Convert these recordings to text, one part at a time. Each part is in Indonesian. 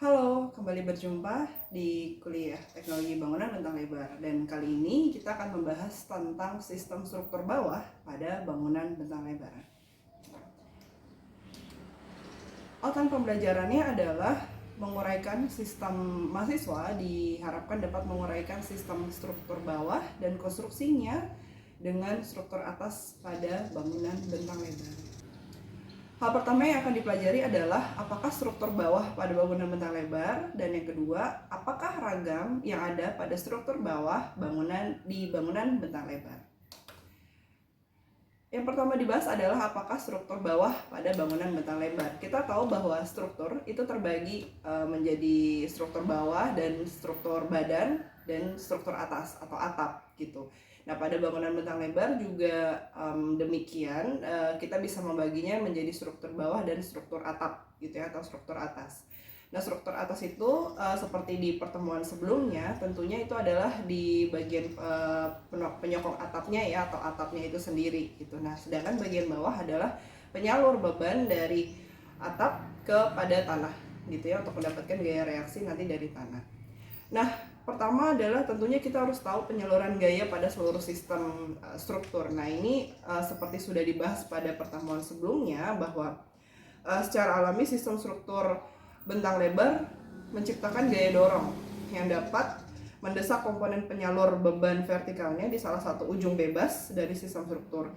Halo, kembali berjumpa di kuliah Teknologi Bangunan Bentang Lebar. Dan kali ini kita akan membahas tentang sistem struktur bawah pada bangunan bentang lebar. Outline pembelajarannya adalah menguraikan sistem mahasiswa diharapkan dapat menguraikan sistem struktur bawah dan konstruksinya dengan struktur atas pada bangunan bentang lebar. Hal pertama yang akan dipelajari adalah apakah struktur bawah pada bangunan bentang lebar, dan yang kedua, apakah ragam yang ada pada struktur bawah di bangunan bentang lebar. Yang pertama dibahas adalah apakah struktur bawah pada bangunan bentang lebar. Kita tahu bahwa struktur itu terbagi menjadi struktur bawah dan struktur badan dan struktur atas atau atap gitu. Nah, pada bangunan bentang lebar juga demikian, kita bisa membaginya menjadi struktur bawah dan struktur atap gitu ya, atau struktur atas. Nah, struktur atas itu seperti di pertemuan sebelumnya, tentunya itu adalah di bagian penyokong atapnya ya, atau atapnya itu sendiri gitu. Nah, sedangkan bagian bawah adalah penyalur beban dari atap kepada tanah gitu ya, untuk mendapatkan gaya reaksi nanti dari tanah. Nah, pertama adalah tentunya kita harus tahu penyaluran gaya pada seluruh sistem struktur. Nah, ini seperti sudah dibahas pada pertemuan sebelumnya bahwa secara alami sistem struktur bentang lebar menciptakan gaya dorong yang dapat mendesak komponen penyalur beban vertikalnya di salah satu ujung bebas dari sistem struktur.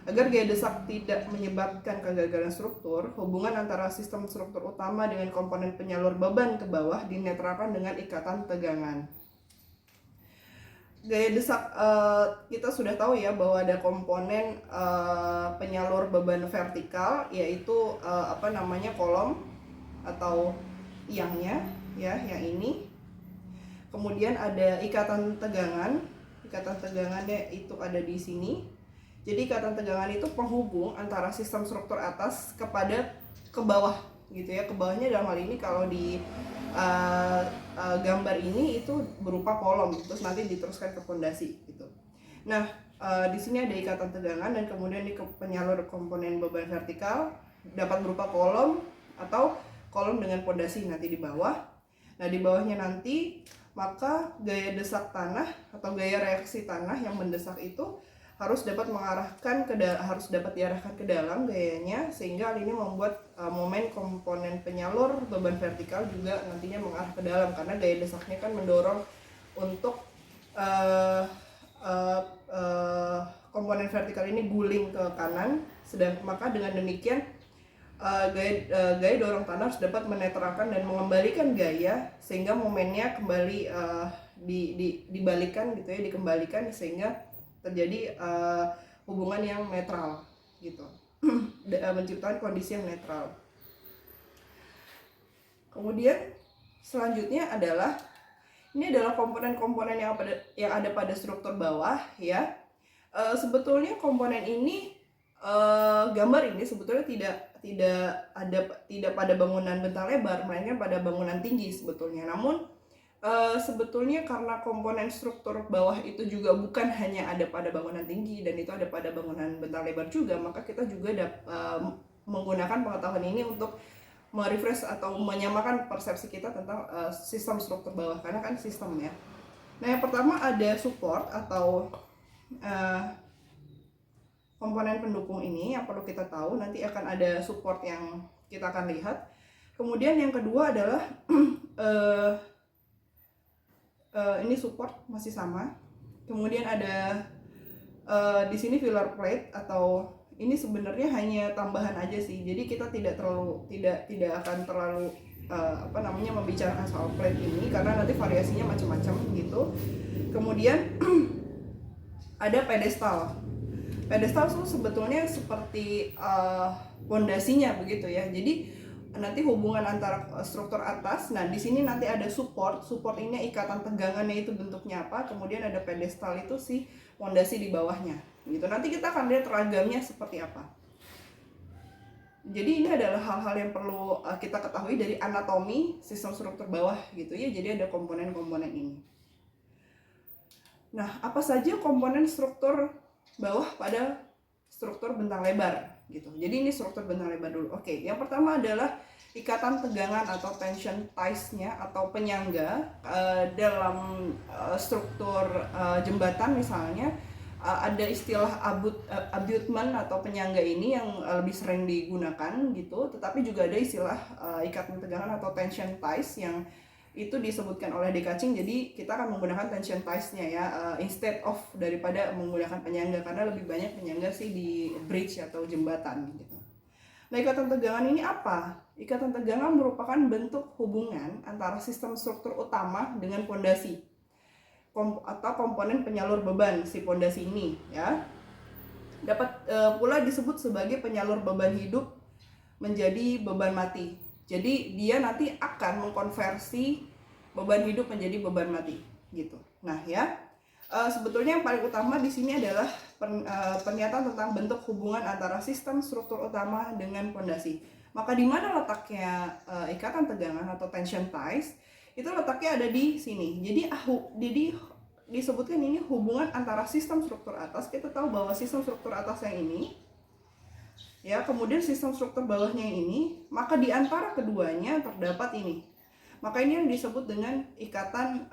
Agar gaya desak tidak menyebabkan kegagalan struktur, hubungan antara sistem struktur utama dengan komponen penyalur beban ke bawah dinetralkan dengan ikatan tegangan. Gaya desak kita sudah tahu ya bahwa ada komponen penyalur beban vertikal, yaitu kolom atau tiangnya ya, yang ini. Kemudian ada ikatan tegangannya itu ada di sini. Jadi ikatan tegangan itu penghubung antara sistem struktur atas ke bawah gitu ya. Ke bawahnya dalam hal ini kalau di gambar ini itu berupa kolom, terus nanti diteruskan ke fondasi gitu. Nah, di sini ada ikatan tegangan dan kemudian di penyalur komponen beban vertikal dapat berupa kolom atau kolom dengan fondasi nanti di bawah. Nah, di bawahnya nanti maka gaya desak tanah atau gaya reaksi tanah yang mendesak itu harus dapat diarahkan ke dalam gayanya, sehingga hal ini membuat momen komponen penyalur beban vertikal juga nantinya mengarah ke dalam, karena gaya desaknya kan mendorong untuk komponen vertikal ini guling ke kanan. Maka dengan demikian gaya dorong tanah harus dapat menetralkan dan mengembalikan gaya, sehingga momennya kembali dibalikan gitu ya, dikembalikan sehingga terjadi hubungan yang netral gitu. Menciptakan kondisi yang netral. Kemudian selanjutnya adalah ini adalah komponen-komponen yang ada pada struktur bawah ya. Sebetulnya komponen ini gambar ini sebetulnya tidak pada bangunan bentang lebar, melainkan pada bangunan tinggi sebetulnya. Namun sebetulnya karena komponen struktur bawah itu juga bukan hanya ada pada bangunan tinggi dan itu ada pada bangunan bentang lebar juga, maka kita juga menggunakan pengetahuan ini untuk merefresh atau menyamakan persepsi kita tentang sistem struktur bawah, karena kan sistem ya. Nah, yang pertama ada support atau komponen pendukung ini yang perlu kita tahu, nanti akan ada support yang kita akan lihat. Kemudian yang kedua adalah ini support masih sama. Kemudian ada di sini filler plate, atau ini sebenarnya hanya tambahan aja sih. Jadi kita tidak akan terlalu membicarakan soal plate ini karena nanti variasinya macam-macam gitu. Kemudian ada pedestal. Pedestal itu sebetulnya seperti pondasinya begitu ya. Jadi nanti hubungan antara struktur atas. Nah, di sini nanti ada support. Support ini ikatan tegangannya itu bentuknya apa. Kemudian ada pedestal itu si fondasi di bawahnya. Gitu. Nanti kita akan lihat ragamnya seperti apa. Jadi ini adalah hal-hal yang perlu kita ketahui dari anatomi sistem struktur bawah gitu ya. Jadi ada komponen-komponen ini. Nah, apa saja komponen struktur bawah pada struktur bentang lebar gitu. Jadi ini struktur bentang lebar dulu. Oke, yang pertama adalah ikatan tegangan atau tension ties-nya atau penyangga dalam struktur jembatan misalnya. Ada istilah abutment atau penyangga ini yang lebih sering digunakan gitu, tetapi juga ada istilah ikatan tegangan atau tension ties yang itu disebutkan oleh De Kaching. Jadi kita akan menggunakan tension ties-nya ya, instead of daripada menggunakan penyangga, karena lebih banyak penyangga sih di bridge atau jembatan gitu. Nah, ikatan tegangan ini apa? Ikatan tegangan merupakan bentuk hubungan antara sistem struktur utama dengan pondasi atau komponen penyalur beban si pondasi ini ya. Dapat pula disebut sebagai penyalur beban hidup menjadi beban mati. Jadi dia nanti akan mengkonversi beban hidup menjadi beban mati gitu. Nah ya, sebetulnya yang paling utama di sini adalah pernyataan tentang bentuk hubungan antara sistem struktur utama dengan pondasi. Maka di mana letaknya ikatan tegangan atau tension ties? Itu letaknya ada di sini. Jadi disebutkan ini hubungan antara sistem struktur atas. Kita tahu bahwa sistem struktur atas yang ini ya, kemudian sistem struktur bawahnya yang ini, maka di antara keduanya terdapat ini. Maka ini yang disebut dengan ikatan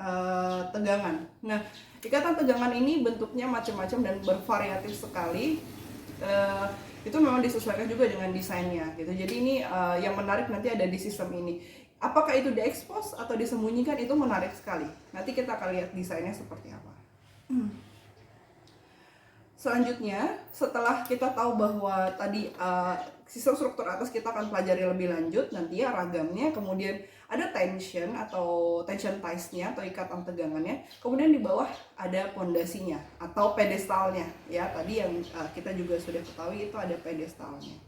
tegangan. Nah, ikatan tegangan ini bentuknya macam-macam dan bervariatif sekali. Itu memang disesuaikan juga dengan desainnya gitu. Jadi ini yang menarik nanti ada di sistem ini. Apakah itu diekspos atau disembunyikan, itu menarik sekali. Nanti kita akan lihat desainnya seperti apa. Selanjutnya, setelah kita tahu bahwa tadi sistem struktur atas kita akan pelajari lebih lanjut nanti ya ragamnya, kemudian ada tension atau tension ties-nya atau ikatan tegangannya, kemudian di bawah ada pondasinya atau pedestalnya ya. Tadi yang kita juga sudah ketahui itu ada pedestalnya.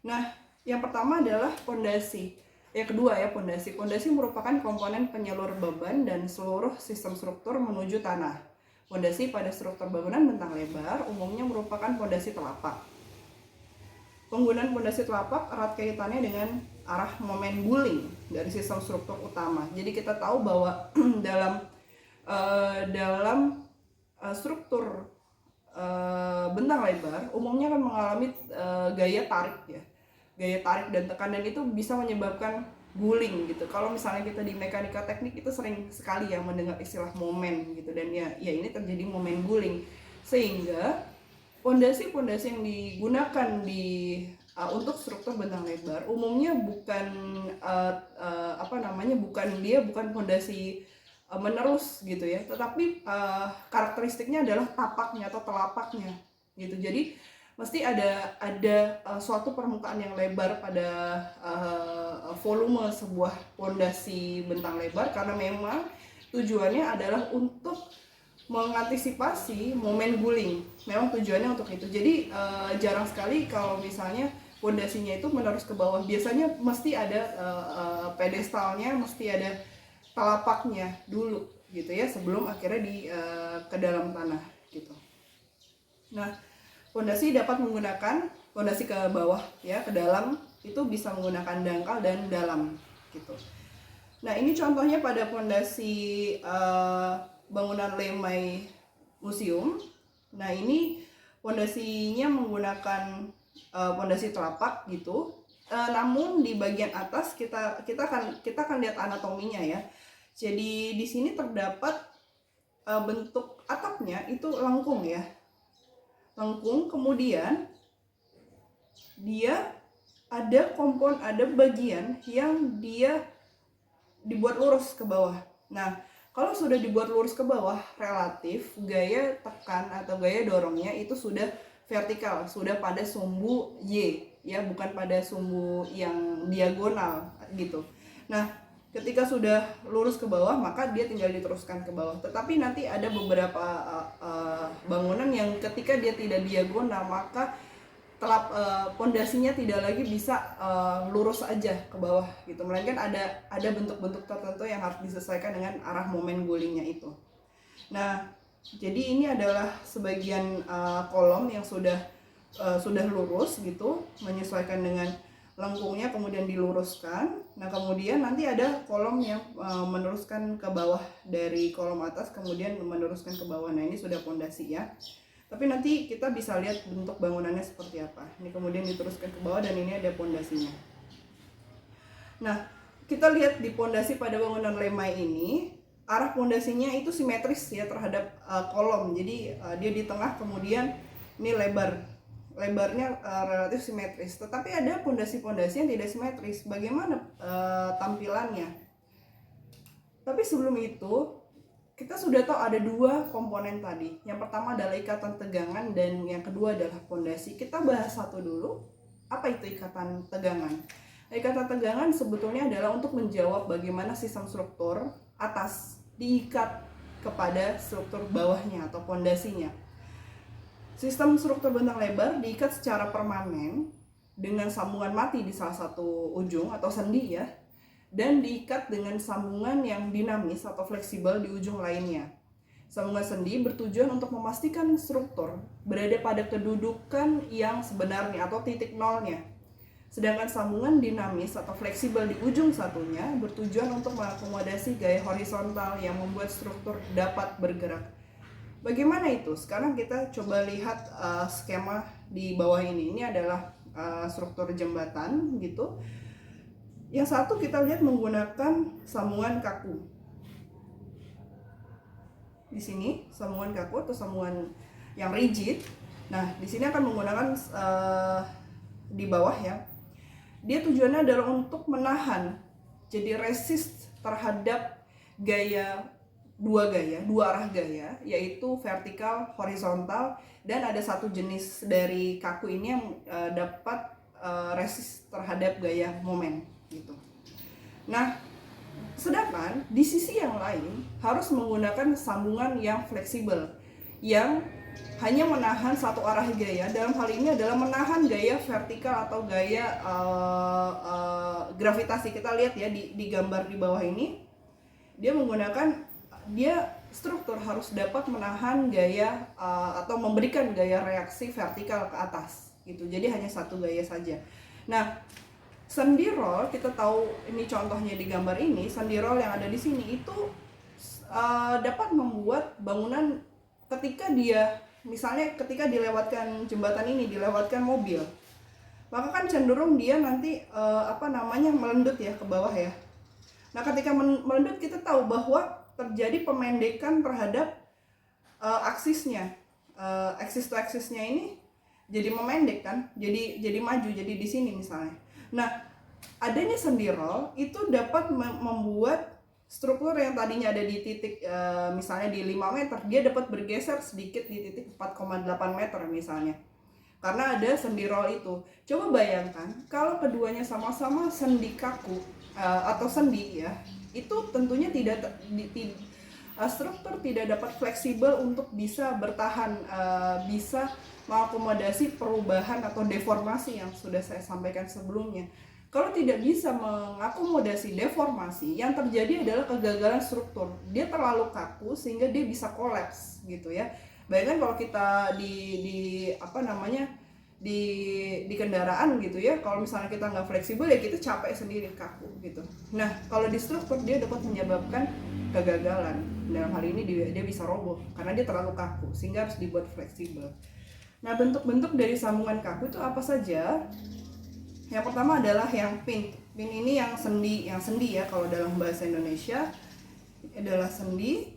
Nah, yang pertama adalah pondasi. Yang kedua ya, pondasi. Pondasi merupakan komponen penyalur beban dan seluruh sistem struktur menuju tanah. Pondasi pada struktur bangunan bentang lebar umumnya merupakan pondasi telapak. Penggunaan pondasi telapak erat kaitannya dengan arah momen guling dari sistem struktur utama. Jadi kita tahu bahwa dalam struktur bentang lebar umumnya akan mengalami gaya tarik ya. Gaya tarik dan tekanan itu bisa menyebabkan guling gitu. Kalau misalnya kita di mekanika teknik itu sering sekali ya mendengar istilah momen gitu, dan ya ini terjadi momen guling, sehingga pondasi-pondasi yang digunakan untuk struktur bentang lebar umumnya bukan bukan pondasi menerus gitu ya, tetapi karakteristiknya adalah tapaknya atau telapaknya gitu. Jadi mesti ada suatu permukaan yang lebar pada volume sebuah pondasi bentang lebar, karena memang tujuannya adalah untuk mengantisipasi momen guling. Memang tujuannya untuk itu. Jadi jarang sekali kalau misalnya pondasinya itu menerus ke bawah. Biasanya mesti ada pedestalnya, mesti ada telapaknya dulu gitu ya, sebelum akhirnya ke dalam tanah gitu. Nah, pondasi dapat menggunakan pondasi ke bawah ya, ke dalam itu bisa menggunakan dangkal dan dalam gitu. Nah, ini contohnya pada pondasi bangunan Lemay Museum. Nah, ini pondasinya menggunakan pondasi telapak gitu. Namun di bagian atas kita akan lihat anatominya ya. Jadi di sini terdapat bentuk atapnya itu lengkung ya. Lengkung, kemudian dia ada bagian yang dia dibuat lurus ke bawah. Nah, kalau sudah dibuat lurus ke bawah, relatif gaya tekan atau gaya dorongnya itu sudah vertikal, sudah pada sumbu Y ya, bukan pada sumbu yang diagonal gitu. Nah, ketika sudah lurus ke bawah, maka dia tinggal diteruskan ke bawah. Tetapi nanti ada beberapa bangunan yang ketika dia tidak diagonal, maka pondasinya tidak lagi bisa lurus aja ke bawah gitu, melainkan ada bentuk-bentuk tertentu yang harus disesuaikan dengan arah momen gulingnya itu. Nah, jadi ini adalah sebagian kolom yang sudah lurus gitu, menyesuaikan dengan lengkungnya, kemudian diluruskan. Nah, kemudian nanti ada kolom yang meneruskan ke bawah dari kolom atas, kemudian meneruskan ke bawah. Nah, ini sudah pondasi ya. Tapi nanti kita bisa lihat bentuk bangunannya seperti apa. Ini kemudian diteruskan ke bawah dan ini ada pondasinya. Nah, kita lihat di pondasi pada bangunan Lemai ini, arah pondasinya itu simetris ya terhadap kolom. Jadi dia di tengah, kemudian ini lebarnya relatif simetris. Tetapi ada pondasi-pondasi yang tidak simetris. Bagaimana tampilannya? Tapi sebelum itu, kita sudah tahu ada dua komponen tadi. Yang pertama adalah ikatan tegangan dan yang kedua adalah pondasi. Kita bahas satu dulu. Apa itu ikatan tegangan? Ikatan tegangan sebetulnya adalah untuk menjawab bagaimana sistem struktur atas diikat kepada struktur bawahnya atau pondasinya. Sistem struktur bentang lebar diikat secara permanen dengan sambungan mati di salah satu ujung atau sendi ya, dan diikat dengan sambungan yang dinamis atau fleksibel di ujung lainnya. Sambungan sendi bertujuan untuk memastikan struktur berada pada kedudukan yang sebenarnya atau titik nolnya. Sedangkan sambungan dinamis atau fleksibel di ujung satunya bertujuan untuk mengakomodasi gaya horizontal yang membuat struktur dapat bergerak. Bagaimana itu? Sekarang kita coba lihat skema di bawah ini. Ini adalah struktur jembatan gitu. Yang satu kita lihat menggunakan sambungan kaku. Di sini sambungan kaku atau sambungan yang rigid. Nah, di sini akan menggunakan di bawah ya. Dia tujuannya adalah untuk menahan, jadi resist terhadap dua arah gaya, yaitu vertikal, horizontal, dan ada satu jenis dari kaku ini yang dapat resist terhadap gaya momen gitu. Nah, sedangkan di sisi yang lain harus menggunakan sambungan yang fleksibel yang hanya menahan satu arah gaya. Dalam hal ini adalah menahan gaya vertikal atau gaya gravitasi. Kita lihat ya di gambar di bawah ini, dia struktur harus dapat menahan gaya atau memberikan gaya reaksi vertikal ke atas gitu. Jadi hanya satu gaya saja. Nah, sendi roll, kita tahu ini contohnya di gambar ini, sendi roll yang ada di sini itu dapat membuat bangunan ketika ketika dilewatkan jembatan ini, dilewatkan mobil, maka kan cenderung dia nanti melendut ya ke bawah ya. Nah, ketika melendut kita tahu bahwa terjadi pemendekan terhadap aksisnya, aksis to aksisnya ini jadi memendek kan, jadi maju, jadi di sini misalnya. Nah, adanya sendi roll itu dapat membuat struktur yang tadinya ada di titik misalnya di 5 meter, dia dapat bergeser sedikit di titik 4,8 meter misalnya. Karena ada sendi roll itu. Coba bayangkan kalau keduanya sama-sama sendi kaku atau sendi ya, itu tentunya struktur tidak dapat fleksibel untuk bisa bertahan, bisa mengakomodasi perubahan atau deformasi yang sudah saya sampaikan sebelumnya. Kalau tidak bisa mengakomodasi deformasi, yang terjadi adalah kegagalan struktur. Dia terlalu kaku sehingga dia bisa kolaps gitu ya. Bayangkan kalau kita di kendaraan gitu ya, kalau misalnya kita nggak fleksibel ya kita capek sendiri, kaku gitu. Nah, kalau di struktur dia dapat menyebabkan kegagalan. Dalam hal ini dia bisa roboh karena dia terlalu kaku sehingga harus dibuat fleksibel. Nah, bentuk-bentuk dari sambungan kaku itu apa saja? Yang pertama adalah yang pin. Pin ini yang sendi ya kalau dalam bahasa Indonesia adalah sendi.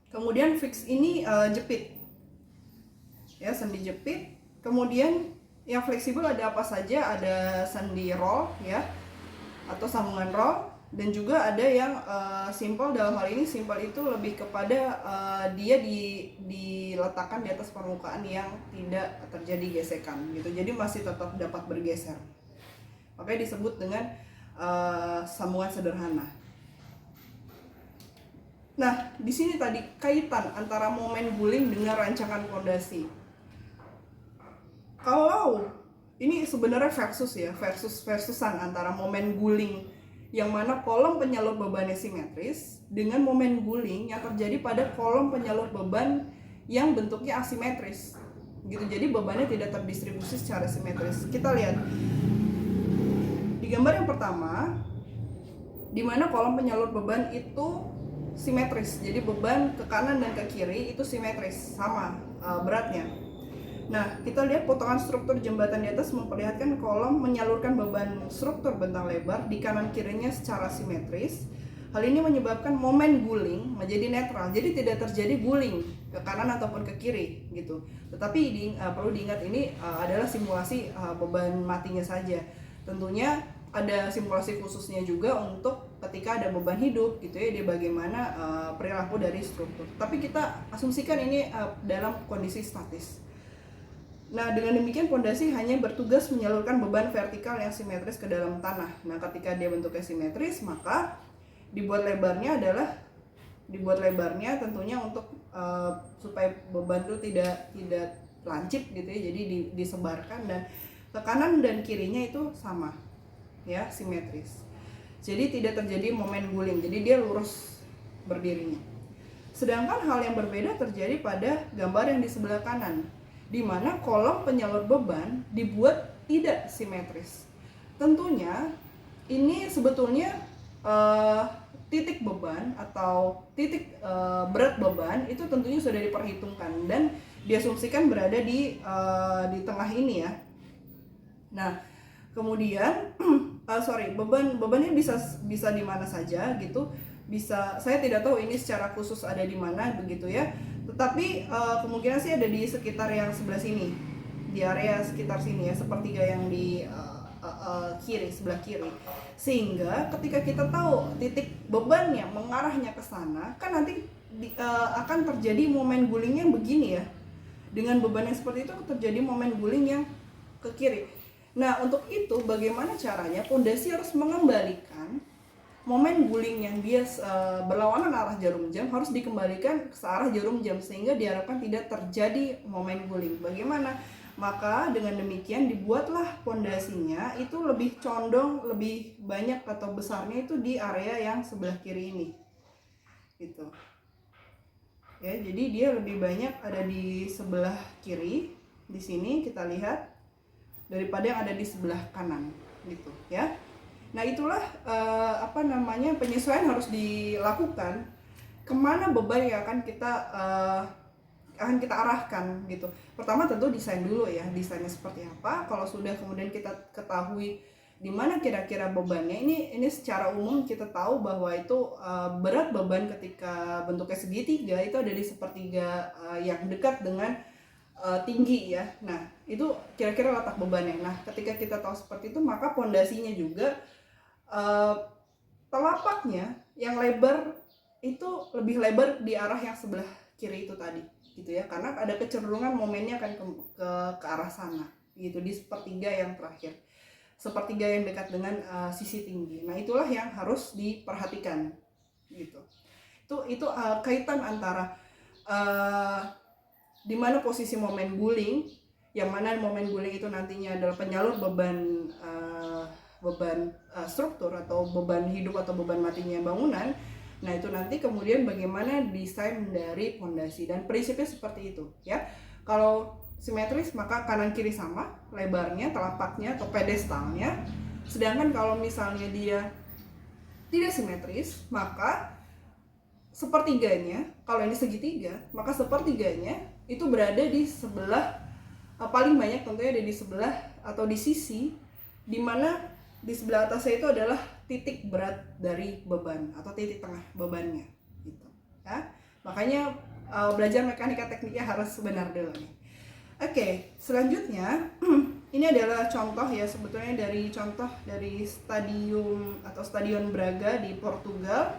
Kemudian fix ini jepit. Ya, sendi jepit. Kemudian yang fleksibel ada apa saja? Ada sendi roll ya atau sambungan roll. Dan juga ada yang simple. Dalam hal ini simple itu lebih kepada dia diletakkan di atas permukaan yang tidak terjadi gesekan gitu, jadi masih tetap dapat bergeser, makanya disebut dengan sambungan sederhana. Nah, di sini tadi kaitan antara momen guling dengan rancangan fondasi. Kalau ini sebenarnya versusan antara momen guling yang mana kolom penyalur bebannya simetris dengan momen guling yang terjadi pada kolom penyalur beban yang bentuknya asimetris gitu. Jadi bebannya tidak terdistribusi secara simetris. Kita lihat di gambar yang pertama, di mana kolom penyalur beban itu simetris. Jadi beban ke kanan dan ke kiri itu simetris, sama beratnya. Nah, kita lihat potongan struktur jembatan di atas memperlihatkan kolom menyalurkan beban struktur bentang lebar di kanan kirinya secara simetris. Hal ini menyebabkan momen guling menjadi netral, jadi tidak terjadi guling ke kanan ataupun ke kiri gitu. Tetapi perlu diingat ini adalah simulasi beban matinya saja. Tentunya ada simulasi khususnya juga untuk ketika ada beban hidup gitu ya, dia bagaimana perilaku dari struktur. Tapi kita asumsikan ini dalam kondisi statis. Nah, dengan demikian pondasi hanya bertugas menyalurkan beban vertikal yang simetris ke dalam tanah. Nah, ketika dia bentuknya simetris, maka dibuat lebarnya tentunya untuk supaya beban itu tidak lancip gitu ya. Jadi disebarkan dan ke kanan dan kirinya itu sama ya, simetris. Jadi tidak terjadi momen guling. Jadi dia lurus berdirinya. Sedangkan hal yang berbeda terjadi pada gambar yang di sebelah kanan, di mana kolom penyalur beban dibuat tidak simetris. Tentunya ini sebetulnya titik beban atau titik berat beban itu tentunya sudah diperhitungkan dan diasumsikan berada di tengah ini ya. Nah, kemudian bebannya bisa di mana saja gitu. Bisa, saya tidak tahu ini secara khusus ada di mana begitu ya. Tetapi kemungkinan sih ada di sekitar yang sebelah sini, di area sekitar sini ya, sepertiga yang di sebelah kiri. Sehingga ketika kita tahu titik bebannya mengarahnya ke sana, kan nanti akan terjadi momen gulingnya begini ya. Dengan beban yang seperti itu terjadi momen guling yang ke kiri. Nah, untuk itu bagaimana caranya? Pondasi harus mengembalikan momen guling yang dia berlawanan arah jarum jam harus dikembalikan ke arah jarum jam sehingga diharapkan tidak terjadi momen guling. Bagaimana? Maka dengan demikian dibuatlah pondasinya itu lebih condong, lebih banyak atau besarnya itu di area yang sebelah kiri ini. Gitu. Ya, jadi dia lebih banyak ada di sebelah kiri. Di sini kita lihat daripada yang ada di sebelah kanan gitu ya. Nah, itulah penyesuaian harus dilakukan kemana beban yang akan kita arahkan gitu. Pertama tentu desain dulu ya, desainnya seperti apa. Kalau sudah kemudian kita ketahui di mana kira-kira bebannya, ini secara umum kita tahu bahwa itu berat beban ketika bentuknya segitiga itu ada di sepertiga yang dekat dengan tinggi ya. Nah, itu kira-kira letak bebannya. Nah, ketika kita tahu seperti itu, maka pondasinya juga telapaknya yang lebar itu lebih lebar di arah yang sebelah kiri itu tadi gitu ya, karena ada kecenderungan momennya akan ke arah sana gitu, di sepertiga yang terakhir, sepertiga yang dekat dengan sisi tinggi. Nah, itulah yang harus diperhatikan gitu. Itu kaitan antara di mana posisi momen guling, yang mana momen guling itu nantinya adalah penyalur beban struktur atau beban hidup atau beban matinya bangunan. Nah, itu nanti kemudian bagaimana desain dari pondasi, dan prinsipnya seperti itu ya. Kalau simetris maka kanan kiri sama lebarnya, telapaknya atau pedestalnya. Sedangkan kalau misalnya dia tidak simetris, maka sepertiganya, kalau ini segitiga, maka sepertiganya itu berada di sebelah, paling banyak tentunya ada di sebelah atau di sisi di mana di sebelah atasnya itu adalah titik berat dari beban atau titik tengah bebannya gitu ya. Makanya belajar mekanika tekniknya harus benar dulu nih. Oke, selanjutnya ini adalah contoh ya, sebetulnya contoh dari Stadion Braga di Portugal.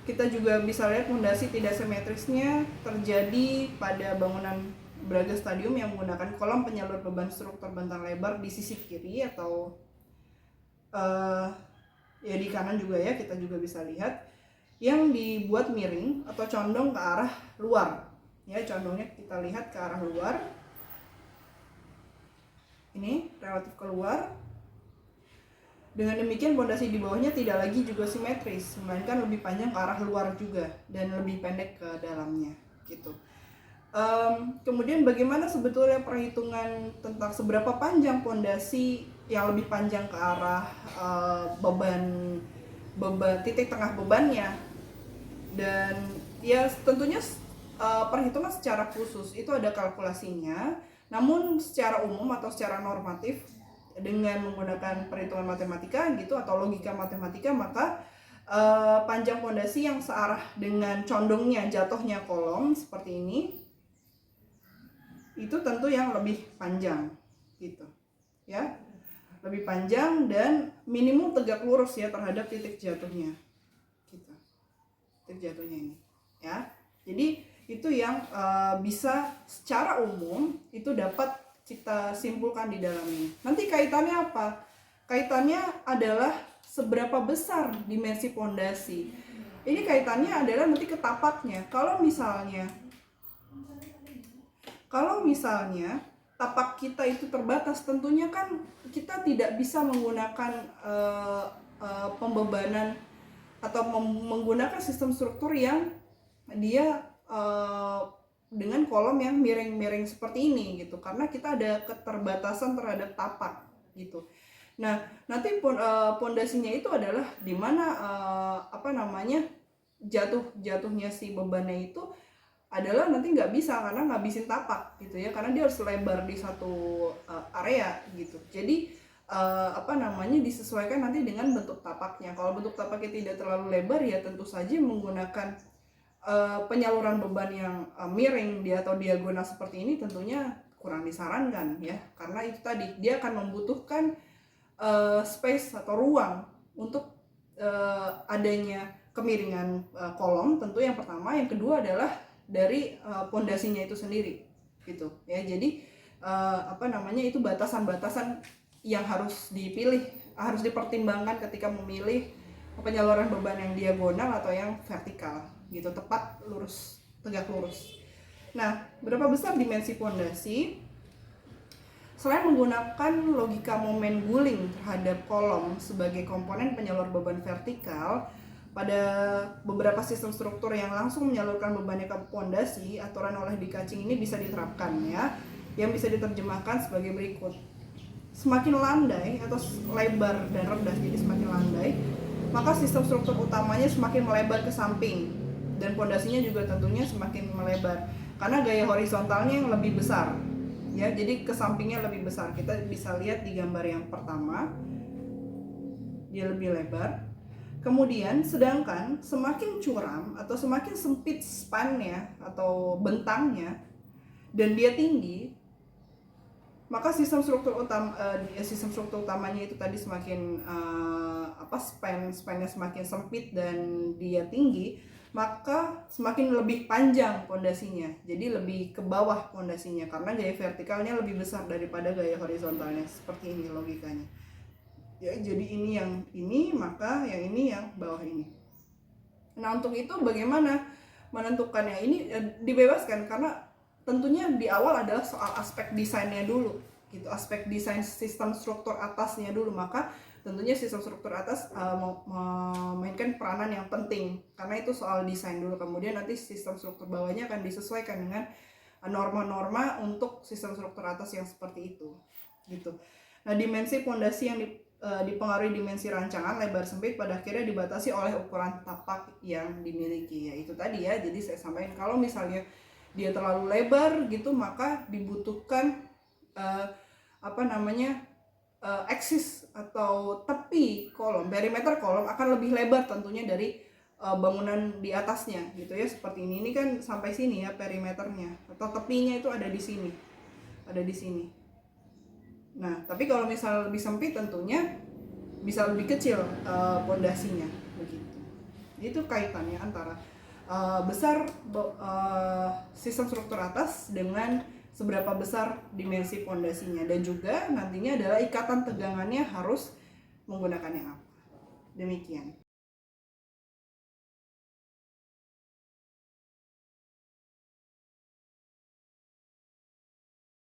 Kita juga bisa lihat fondasi tidak simetrisnya terjadi pada bangunan Braga Stadium yang menggunakan kolom penyalur beban struktur bentang lebar di sisi kiri atau ya di kanan juga ya, kita juga bisa lihat yang dibuat miring atau condong ke arah luar ya. Condongnya kita lihat ke arah luar, ini relatif keluar. Dengan demikian pondasi di bawahnya tidak lagi juga simetris, melainkan lebih panjang ke arah luar juga dan lebih pendek ke dalamnya gitu. Kemudian bagaimana sebetulnya perhitungan tentang seberapa panjang pondasi yang lebih panjang ke arah beban titik tengah bebannya, dan ya tentunya perhitungan secara khusus, itu ada kalkulasinya. Namun secara umum atau secara normatif dengan menggunakan perhitungan matematika gitu atau logika matematika, maka panjang pondasi yang searah dengan condongnya jatuhnya kolom seperti ini itu tentu yang lebih panjang gitu ya, lebih panjang dan minimum tegak lurus ya terhadap titik jatuhnya gitu, titik jatuhnya ini ya. Jadi itu yang bisa secara umum itu dapat kita simpulkan di dalam ini. Nanti kaitannya apa? Kaitannya adalah seberapa besar dimensi pondasi. Ini kaitannya adalah nanti ke tapaknya. Kalau misalnya tapak kita itu terbatas, tentunya kan kita tidak bisa menggunakan pembebanan atau menggunakan sistem struktur yang dia dengan kolom yang miring-miring seperti ini gitu, karena kita ada keterbatasan terhadap tapak gitu. Nah, nanti pondasinya itu adalah dimana jatuhnya si bebannya itu adalah nanti nggak bisa karena ngabisin tapak gitu ya, karena dia harus lebar di satu area gitu. Jadi disesuaikan nanti dengan bentuk tapaknya. Kalau bentuk tapaknya tidak terlalu lebar ya tentu saja menggunakan penyaluran beban yang miring dia atau diagonal seperti ini tentunya kurang disarankan ya, karena itu tadi dia akan membutuhkan space atau ruang untuk adanya kemiringan kolom tentu yang pertama. Yang kedua adalah dari pondasinya itu sendiri gitu ya. Jadi itu batasan-batasan yang harus dipilih, harus dipertimbangkan ketika memilih penyaluran beban yang diagonal atau yang vertikal gitu, tepat lurus, tegak lurus. Nah, berapa besar dimensi pondasi? Selain menggunakan logika momen guling terhadap kolom sebagai komponen penyalur beban vertikal, pada beberapa sistem struktur yang langsung menyalurkan bebannya ke pondasi, aturan oleh Di-Kaczing ini bisa diterapkan ya, yang bisa diterjemahkan sebagai berikut. Semakin landai atau lebar dan rendah, jadi semakin landai, maka sistem struktur utamanya semakin melebar ke samping dan pondasinya juga tentunya semakin melebar karena gaya horizontalnya yang lebih besar ya, jadi ke sampingnya lebih besar. Kita bisa lihat di gambar yang pertama, dia lebih lebar. Kemudian sedangkan semakin curam atau semakin sempit span-nya atau bentangnya dan dia tinggi, maka sistem struktur utamanya itu tadi semakin span-nya semakin sempit dan dia tinggi, maka semakin lebih panjang pondasinya. Jadi lebih ke bawah pondasinya karena gaya vertikalnya lebih besar daripada gaya horizontalnya. Seperti ini logikanya. Ya, jadi ini yang ini, maka yang ini yang bawah ini. Nah, untuk itu bagaimana menentukannya? Ini dibebaskan karena tentunya di awal adalah soal aspek desainnya dulu gitu, aspek desain sistem struktur atasnya dulu. Maka tentunya sistem struktur atas memainkan peranan yang penting karena itu soal desain dulu. Kemudian nanti sistem struktur bawahnya akan disesuaikan dengan norma-norma untuk sistem struktur atas yang seperti itu gitu. Nah, dimensi pondasi yang dipengaruhi dimensi rancangan lebar sempit pada akhirnya dibatasi oleh ukuran tapak yang dimiliki, yaitu tadi ya. Jadi saya sampaikan kalau misalnya dia terlalu lebar gitu, maka dibutuhkan eksis atau tepi kolom, perimeter kolom akan lebih lebar tentunya dari bangunan di atasnya gitu ya. Seperti ini kan sampai sini ya perimeternya, atau tepinya itu ada di sini, ada di sini. Nah, tapi kalau misal lebih sempit tentunya bisa lebih kecil pondasinya begitu. Itu kaitannya antara besar sistem struktur atas dengan seberapa besar dimensi pondasinya, dan juga nantinya adalah ikatan tegangannya harus menggunakan yang apa. Demikian.